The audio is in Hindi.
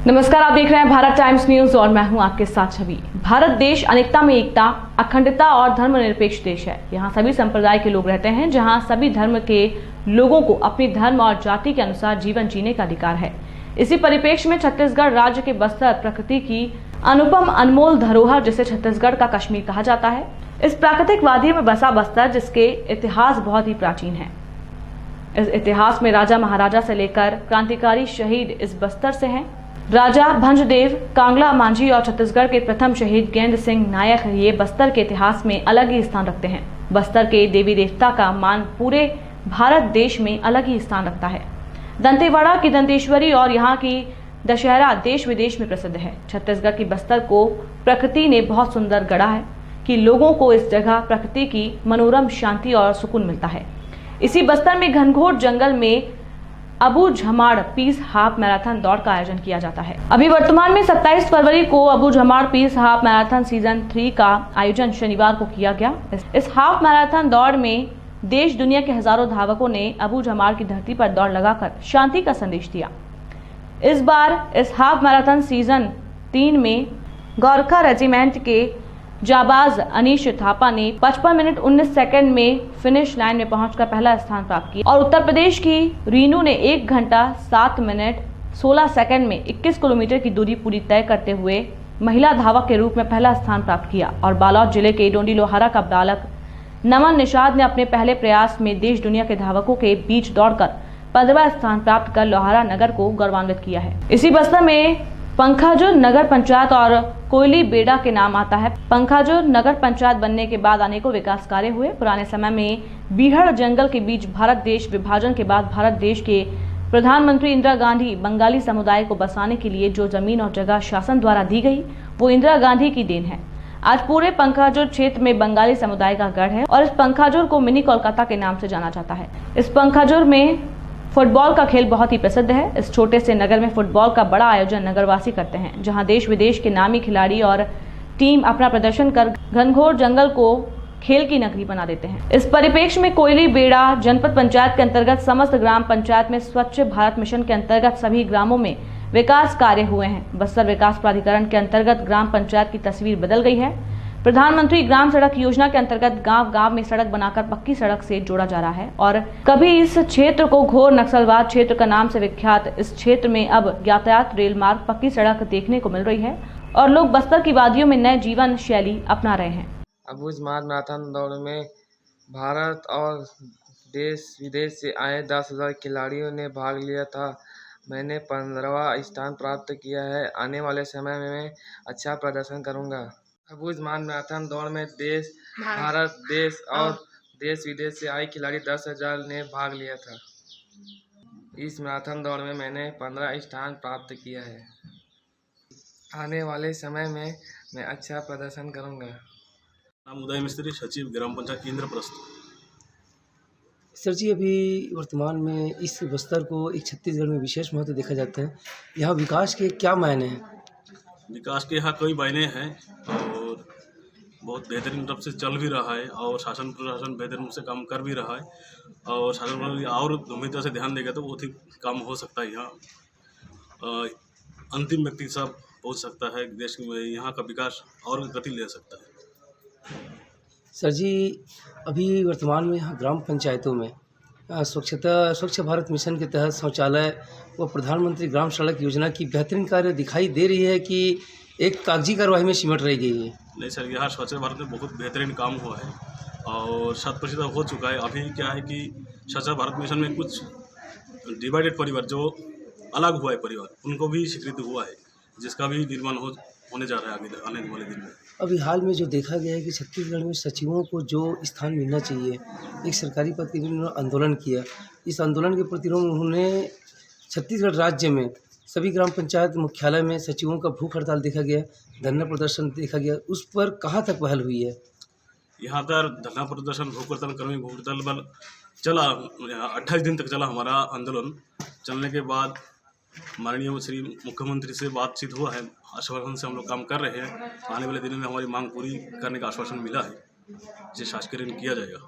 नमस्कार, आप देख रहे हैं भारत टाइम्स न्यूज और मैं हूं आपके साथ छवि। भारत देश अनेकता में एकता, अखंडता और धर्मनिरपेक्ष देश है। यहाँ सभी संप्रदाय के लोग रहते हैं, जहाँ सभी धर्म के लोगों को अपने धर्म और जाति के अनुसार जीवन जीने का अधिकार है। इसी परिप्रेक्ष्य में छत्तीसगढ़ राज्य के बस्तर प्रकृति की अनुपम अनमोल धरोहर, जिसे छत्तीसगढ़ का कश्मीर कहा जाता है। इस प्राकृतिक वादी में बसा बस्तर, जिसके इतिहास बहुत ही प्राचीन है। इस इतिहास में राजा महाराजा से लेकर क्रांतिकारी शहीद इस बस्तर से हैं। राजा भंजदेव, कांगला मांझी और छत्तीसगढ़ के प्रथम शहीद गेंद सिंह नायक ये बस्तर के इतिहास में अलग ही स्थान रखते हैं। बस्तर के देवी देवता का मान पूरे भारत देश में अलग ही स्थान रखता है। दंतेवाड़ा की दंतेश्वरी और यहाँ की दशहरा देश विदेश में प्रसिद्ध है। छत्तीसगढ़ की बस्तर को प्रकृति ने बहुत सुंदर गढ़ा है कि लोगों को इस जगह प्रकृति की मनोरम शांति और सुकून मिलता है। इसी बस्तर में घनघोर जंगल में अबू झमाड़ पीस हाफ मैराथन दौड़ का आयोजन किया जाता है। अभी वर्तमान में 27 फरवरी को Abujhmarh peace half marathon season 3 का आयोजन शनिवार को किया गया। इस हाफ मैराथन दौड़ में देश दुनिया के हजारों धावकों ने अबू झमाड़ की धरती पर दौड़ लगाकर शांति का संदेश दिया। इस बार इस हाफ मैराथन सीजन 3 में गोरखा रेजिमेंट के जाबाज अनीश थापा ने 55 मिनट 19 सेकंड में फिनिश लाइन में पहुंचकर पहला स्थान प्राप्त किया और उत्तर प्रदेश की रीनू ने 1 घंटा 7 मिनट 16 सेकंड में 21 किलोमीटर की दूरी पूरी तय करते हुए महिला धावक के रूप में पहला स्थान प्राप्त किया। और बालोद जिले के डोंडी लोहारा का बालक नमन निषाद ने अपने पहले प्रयास में देश दुनिया के धावकों के बीच दौड़कर 15वां स्थान प्राप्त कर लोहारा नगर को गौरवान्वित किया है। इसी बस्तर में पंखाजुर नगर पंचायत और कोयली बेड़ा के नाम आता है। पंखाजुर नगर पंचायत बनने के बाद अनेकों विकास कार्य हुए। पुराने समय में बीहड़ जंगल के बीच भारत देश विभाजन के बाद भारत देश के प्रधानमंत्री इंदिरा गांधी बंगाली समुदाय को बसाने के लिए जो जमीन और जगह शासन द्वारा दी गई, वो इंदिरा गांधी की देन है। आज पूरे पंखाजुर क्षेत्र में बंगाली समुदाय का गढ़ है और इस पंखाजुर को मिनी कोलकाता के नाम से जाना जाता है। इस पंखाजुर में फुटबॉल का खेल बहुत ही प्रसिद्ध है। इस छोटे से नगर में फुटबॉल का बड़ा आयोजन नगरवासी करते हैं, जहां देश विदेश के नामी खिलाड़ी और टीम अपना प्रदर्शन कर घनघोर जंगल को खेल की नगरी बना देते हैं। इस परिप्रेक्ष्य में कोयली बेड़ा जनपद पंचायत के अंतर्गत समस्त ग्राम पंचायत में स्वच्छ भारत मिशन के अंतर्गत सभी ग्रामों में विकास कार्य हुए हैं। बस्तर विकास प्राधिकरण के अंतर्गत ग्राम पंचायत की तस्वीर बदल गई है। प्रधानमंत्री ग्राम सड़क योजना के अंतर्गत गांव-गांव में सड़क बनाकर पक्की सड़क से जोड़ा जा रहा है। और कभी इस क्षेत्र को घोर नक्सलवाद क्षेत्र का नाम से विख्यात इस क्षेत्र में अब यातायात रेल मार्ग पक्की सड़क देखने को मिल रही है और लोग बस्तर की वादियों में नए जीवन शैली अपना रहे हैं। अबू झमाड़ मैराथन दौड़ में भारत और देश विदेश से आए 10,000 खिलाड़ियों ने भाग लिया था। मैंने 15वां स्थान प्राप्त किया है। आने वाले समय में मैं अच्छा प्रदर्शन करूंगा। अबू झमाड़ मैराथन दौड़ में भारत देश और देश विदेश से आए खिलाड़ी 10,000 ने भाग लिया था। इस मैराथन दौड़ में मैंने 15 स्थान प्राप्त किया है। आने वाले समय में मैं अच्छा प्रदर्शन करूंगा। नाम उदय मिस्त्री, सचिव ग्राम पंचायत इंद्रप्रस्थ। सर जी, अभी वर्तमान में इस बस्तर को एक छत्तीसगढ़ में विशेष महत्व देखा जाता है। यहाँ विकास के क्या मायने हैं? विकास के यहाँ कई मायने हैं और बहुत बेहतरीन रूप से चल भी रहा है और शासन प्रशासन बेहतरीन रूप से काम कर भी रहा है और शासन और गंभीरता से ध्यान देगा तो बहुत ही काम हो सकता है। यहाँ अंतिम व्यक्ति सब पहुँच सकता है। देश में यहाँ का विकास और गति ले सकता है। सर जी, अभी वर्तमान में यहाँ ग्राम पंचायतों में स्वच्छ भारत मिशन के तहत शौचालय व प्रधानमंत्री ग्राम सड़क योजना की बेहतरीन कार्य दिखाई दे रही है कि एक कागजी कार्रवाई में सिमट रह गई है? नहीं सर, यहाँ स्वच्छ भारत में बहुत बेहतरीन काम हुआ है और 100% हो चुका है। अभी क्या है कि स्वच्छ भारत मिशन में कुछ डिवाइडेड परिवार जो अलग हुआ है परिवार, उनको भी स्वीकृति हुआ है, जिसका भी निर्माण होने जा रहा है आगे आने वाले दिन में। अभी हाल में जो देखा गया है कि छत्तीसगढ़ में सचिवों को जो स्थान मिलना चाहिए, एक सरकारी पद के लिए उन्होंने आंदोलन किया। इस आंदोलन के प्रतिरोध उन्होंने छत्तीसगढ़ राज्य में सभी ग्राम पंचायत मुख्यालय में सचिवों का भूख हड़ताल देखा गया, धरना प्रदर्शन देखा गया। उस पर कहाँ तक पहल हुई है? यहाँ पर धरना प्रदर्शन भूख हड़ताल चला, 28 दिन तक चला हमारा आंदोलन। चलने के बाद माननीय श्री मुख्यमंत्री से बातचीत हुआ है, आश्वासन से हम लोग काम कर रहे हैं। आने वाले दिनों में हमारी मांग पूरी करने का आश्वासन मिला है, जिसे शासकीय किया जाएगा।